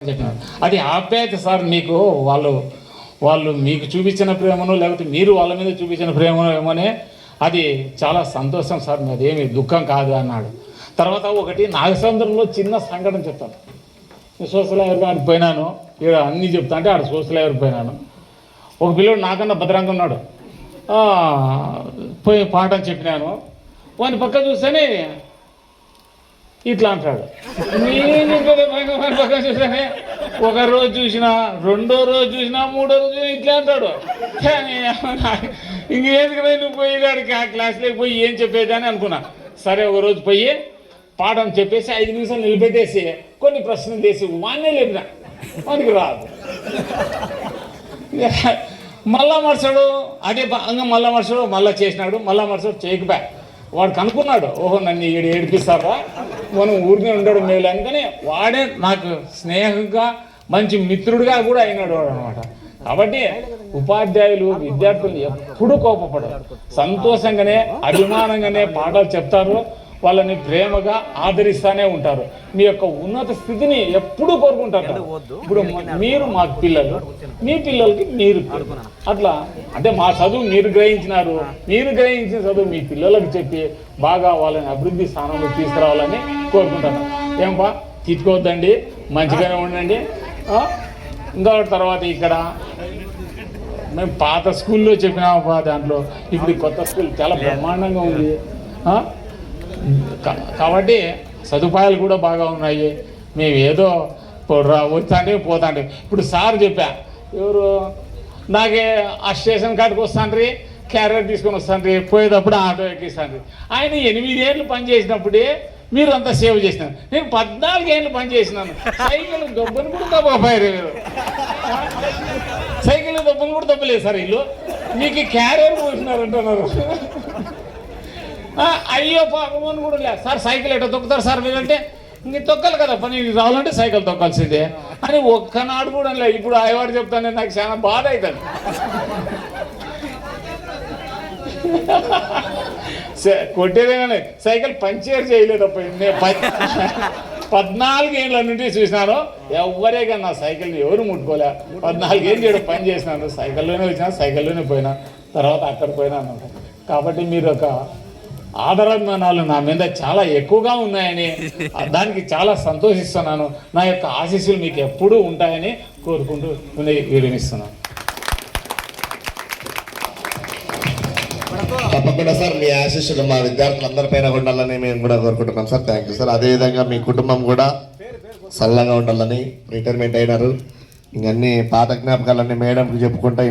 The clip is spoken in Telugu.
చెప్పినాను. అది ఆప్యాయత సార్. మీకు వాళ్ళు మీకు చూపించిన ప్రేమను లేకపోతే మీరు వాళ్ళ మీద చూపించిన ప్రేమను ఏమోనే అది చాలా సంతోషం సార్, అదేమి దుఃఖం కాదు అన్నాడు. తర్వాత ఒకటి నాగసముద్రంలో చిన్న సంఘటన చెప్తాను. సోషల్ లైవర్ ఆడికి పోయినాను, ఇక్కడ అన్నీ చెప్తా అంటే ఆడ సోషల్ లైవర్ పోయినాను. ఒక పిల్లడు నాకన్నా భద్రంగా ఉన్నాడు, పోయి పాఠం చెప్పినాను. వాని పక్క చూస్తేనే ఇట్లా అంటాడు. నేను పక్క చూసానే ఒక రోజు చూసినా, రెండో రోజు చూసినా, మూడో రోజు చూసినా ఇట్లా అంటాడు. ఇంకేందుకు నువ్వు పోయేదాడికి ఆ క్లాస్లోకి పోయి ఏం చెప్పేది అని అనుకున్నా. సరే ఒక రోజు పోయి పాఠం చెప్పేసి 5 నిమిషాలు నిలబెట్టేసి కొన్ని ప్రశ్నలు చేసి వాన్నే లేపినా, వానికి రాదు. మళ్ళా మరుసడు అదే మళ్ళా మరుసడు మళ్ళీ చేసినాడు, మళ్ళా మరుసడు చేయకపోయా. వాడు కనుక్కున్నాడు, ఓహో నన్ను ఏడిపిస్తారా, మనం ఊరికే ఉండడు మేలు అందుకని వాడే నాకు స్నేహంగా మంచి మిత్రుడిగా కూడా అయినాడు వాడు అనమాట. కాబట్టి ఉపాధ్యాయులు విద్యార్థులు ఎప్పుడూ కోపపడరు, సంతోషంగానే అభిమానంగానే పాఠాలు చెప్తారు, వాళ్ళని ప్రేమగా ఆదరిస్తూనే ఉంటారు. మీ యొక్క ఉన్నత స్థితిని ఎప్పుడూ కోరుకుంటారు. ఇప్పుడు మీరు మా పిల్లలు, మీ పిల్లలకి మీరు అట్లా అంటే మా చదువు మీరు గ్రహించినారు, మీరు గ్రహించిన చదువు మీ పిల్లలకు చెప్పి బాగా వాళ్ళని అభివృద్ధి స్థానంలో తీసుకురావాలని కోరుకుంటాను. ఏంపా తిట్టుకోవద్దండి, మంచిగానే ఉండండి. ఇంకా తర్వాత ఇక్కడ మేము పాత స్కూల్లో చెప్పినామా దాంట్లో, ఇప్పుడు కొత్త స్కూల్ చాలా బ్రహ్మాండంగా ఉంది కాబట్టి సదుపాయాలు కూడా బాగా ఉన్నాయి. మేము ఏదో వస్తాంటే పోతాంటే ఇప్పుడు సార్ చెప్పా, ఎవరు నాకే ఆ స్టేషన్ కాడికి వస్తాండ్రి, క్యారియర్ తీసుకొని వస్తాండ్రి, పోయేటప్పుడు ఆటో ఎక్కిస్తాండ్రి. ఆయన 8 ఏళ్ళు పనిచేసినప్పుడే మీరు అంతా సేవ్ చేసినారు, నేను 14 ఏళ్ళు పనిచేసినాను. సైకిల్ దెబ్బను కూడా దెబ్బపోయారు మీరు, సైకిల్ దెబ్బను కూడా దెబ్బలేదు సార్ వీళ్ళు, మీకు క్యారియర్ పోసినారంటున్నారు. అయ్యో పాపమని కూడా లేదు సార్, సైకిల్ ఎట్లా తొక్కుతారు సార్ మీరంటే, ఇంక తొక్కాలి కదా పని రావాలంటే సైకిల్ తొక్కాల్సిందే అని ఒక్కనాడు కూడా లేదు. ఇప్పుడు ఆయవాడు చెప్తానే నాకు చాలా బాధ అవుతుంది. కొట్టేదేగానే సైకిల్ పంచర్ చేయలేదప్ప. నేను 14 ఏళ్ళ నుండి చూసినాను, ఎవరే కానీ నా సైకిల్ని ఎవరు ముట్టుకోలే. 14 ఏళ్ళు చేయడం పని చేసినాను, సైకిల్లోనే వచ్చినా, సైకిల్లోనే పోయినా, తర్వాత అక్కడ పోయినా అనమాట. కాబట్టి మీరు ఒక ఆదరాభిమానాలు నా మీద చాలా ఎక్కువగా ఉన్నాయని దానికి చాలా సంతోషిస్తున్నాను. నా యొక్క ఆశీస్సులు మీకు ఎప్పుడూ ఉంటాయని కోరుకుంటూ విరమిస్తున్నాను. తప్పకుండా సార్, మీ ఆశీస్సులు మా విద్యార్థులందరిపైన ఉండాలని మేము కూడా కోరుకుంటున్నాం సార్. Thank you sir. అదేవిధంగా మీ కుటుంబం కూడా సల్లంగా ఉండాలని, రిటైర్మెంట్ అయినారు, ఇంకన్నీ పాత జ్ఞాపకాలన్నీ మేడంకి చెప్పుకుంటా